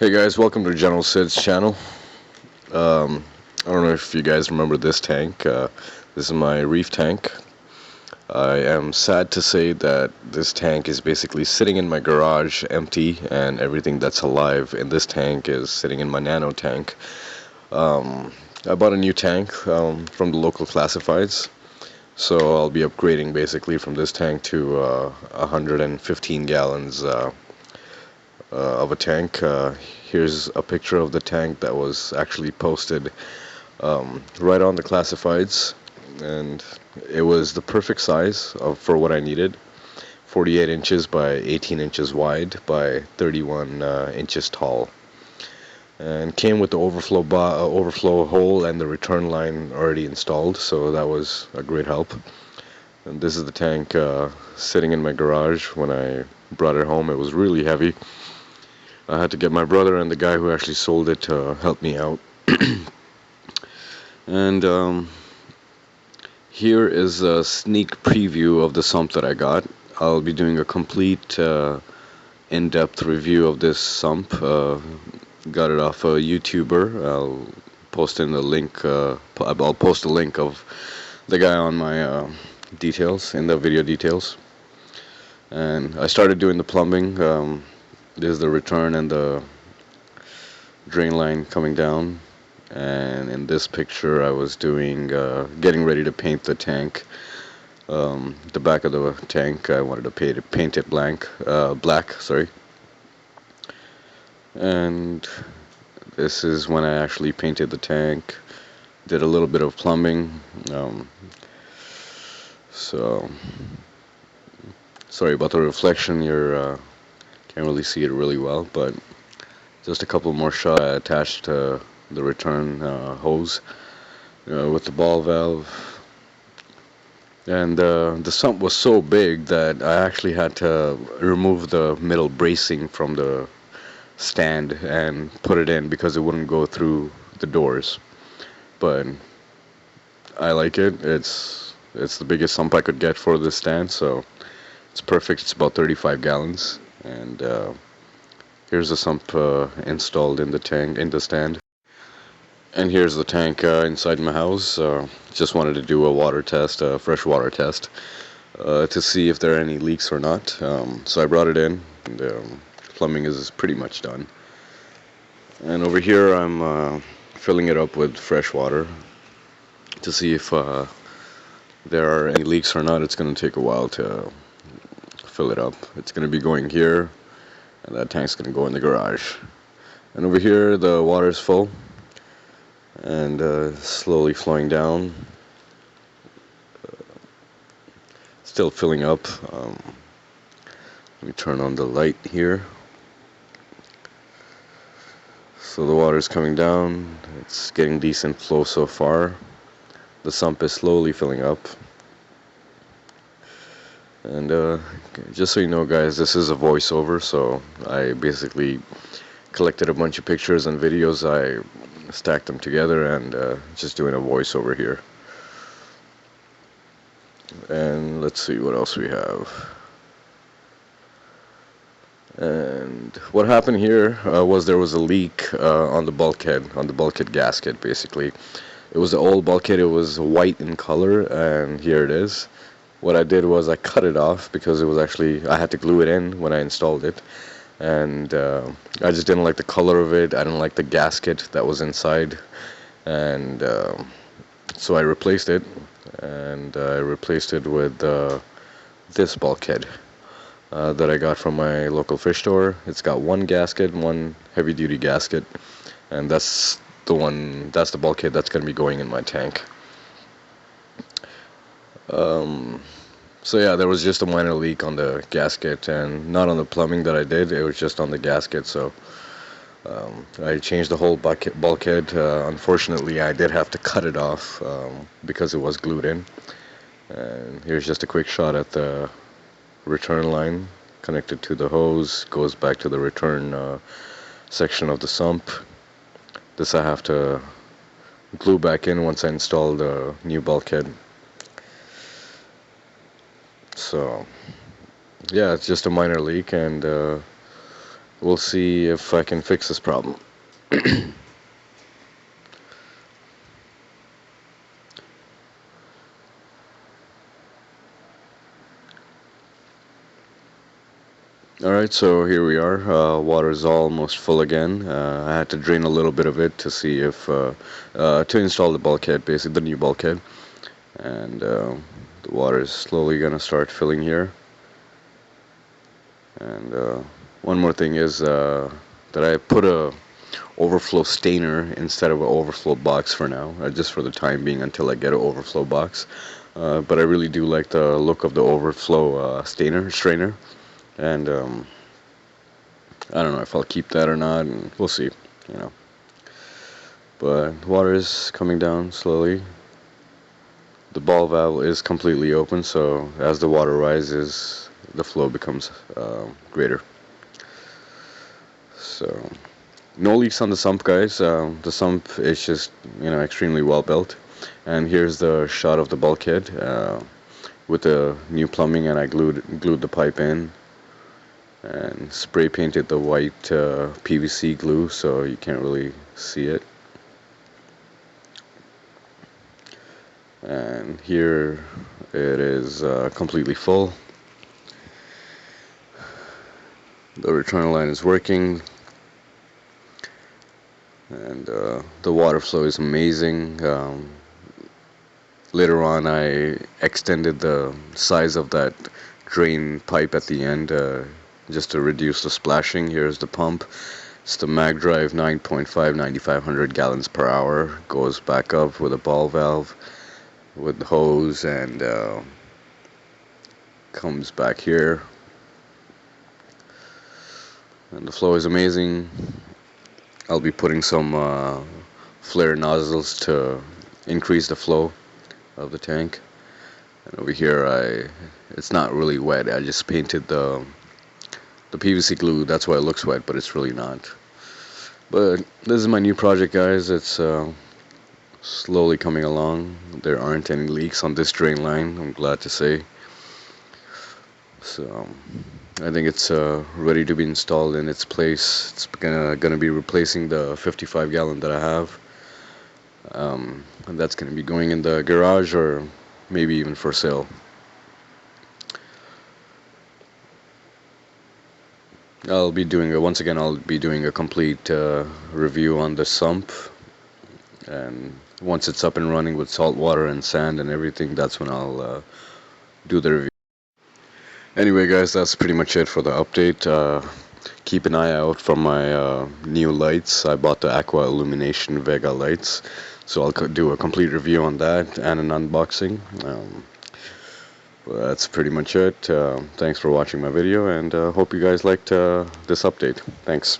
Hey guys, welcome to General Sid's channel. I don't know if you guys remember this tank. This is my reef tank. I am sad to say that this tank is basically sitting in my garage empty, and everything that's alive in this tank is sitting in my nano tank. I bought a new tank from the local classifieds, so I'll be upgrading basically from this tank to 115 gallons of a tank. Here's a picture of the tank that was actually posted right on the classifieds, and it was the perfect size for what I needed. 48 inches by 18 inches wide by 31 inches tall, and came with the overflow hole and the return line already installed, so that was a great help. And this is the tank sitting in my garage. When I brought it home, it was really heavy. I had to get my brother and the guy who actually sold it to help me out. And here is a sneak preview of the sump that I got. I'll be doing a complete in-depth review of this sump. Got it off a YouTuber. I'll post in the link. I'll post a link of the guy on my details, in the video details. And I started doing the plumbing. There's the return and the drain line coming down. And in this picture I was doing getting ready to paint the tank. The back of the tank, I wanted to paint it black, sorry. And this is when I actually painted the tank. Did a little bit of plumbing. So sorry about the reflection. You're can't really see it really well, but just a couple more shots. I attached the return hose with the ball valve, and the sump was so big that I actually had to remove the middle bracing from the stand and put it in because it wouldn't go through the doors. But I like it. It's the biggest sump I could get for this stand, so it's perfect. It's about 35 gallons. And here's the sump installed in the tank, in the stand. And here's the tank inside my house. Just wanted to do a water test, a fresh water test, to see if there are any leaks or not. So I brought it in. And, plumbing is pretty much done. And over here I'm filling it up with fresh water to see if there are any leaks or not. It's going to take a while to fill it up. It's going to be going here, and that tank's going to go in the garage. And over here the water's full and slowly flowing down, still filling up. Let me turn on the light here. So the water's coming down. It's getting decent flow so far. The sump is slowly filling up. And just so you know, guys, this is a voiceover, so I basically collected a bunch of pictures and videos. I stacked them together and just doing a voiceover here. And let's see what else we have. And what happened here was there was a leak on the bulkhead gasket, basically. It was the old bulkhead. It was white in color, and here it is. What I did was I cut it off because it was actually, I had to glue it in when I installed it, and I just didn't like the color of it. I didn't like the gasket that was inside, and so I replaced it, and I replaced it with this bulkhead that I got from my local fish store. It's got one gasket, one heavy-duty gasket, and that's the bulkhead that's going to be going in my tank. So yeah, there was just a minor leak on the gasket, and not on the plumbing that I did. It was just on the gasket. So I changed the whole bulkhead. Unfortunately, I did have to cut it off because it was glued in. And here's just a quick shot at the return line connected to the hose. Goes back to the return section of the sump. This I have to glue back in once I install the new bulkhead. So yeah, it's just a minor leak, and we'll see if I can fix this problem. Alright, so here we are. Water is almost full again. I had to drain a little bit of it to see if to install the bulkhead, basically the new bulkhead. And the water is slowly gonna start filling here. And one more thing is that I put a overflow stainer instead of an overflow box for now, just for the time being until I get an overflow box. But I really do like the look of the overflow strainer, and I don't know if I'll keep that or not, and we'll see, you know. But water is coming down slowly. The ball valve is completely open, so as the water rises, the flow becomes greater. So no leaks on the sump, guys. The sump is just, extremely well built. And here's the shot of the bulkhead with the new plumbing, and I glued the pipe in and spray painted the white PVC glue so you can't really see it. And here it is completely full. The return line is working, and the water flow is amazing. Later on, I extended the size of that drain pipe at the end just to reduce the splashing. Here's the pump. It's the mag drive 9.5, 9,500 gallons per hour. Goes back up with a ball valve with the hose, and comes back here. And the flow is amazing. I'll be putting some flare nozzles to increase the flow of the tank. And over here, it's not really wet. I just painted the PVC glue. That's why it looks wet, but it's really not. But this is my new project, guys. It's slowly coming along. There aren't any leaks on this drain line, I'm glad to say. So I think it's ready to be installed in its place. It's gonna be replacing the 55 gallon that I have. And that's gonna be going in the garage, or maybe even for sale. I'll be doing a complete review on the sump, and once it's up and running with saltwater and sand and everything, that's when I'll do the review. Anyway, guys, that's pretty much it for the update. Keep an eye out for my new lights. I bought the Aqua Illumination Vega lights, so I'll do a complete review on that and an unboxing. But that's pretty much it. Thanks for watching my video, and hope you guys liked this update. Thanks.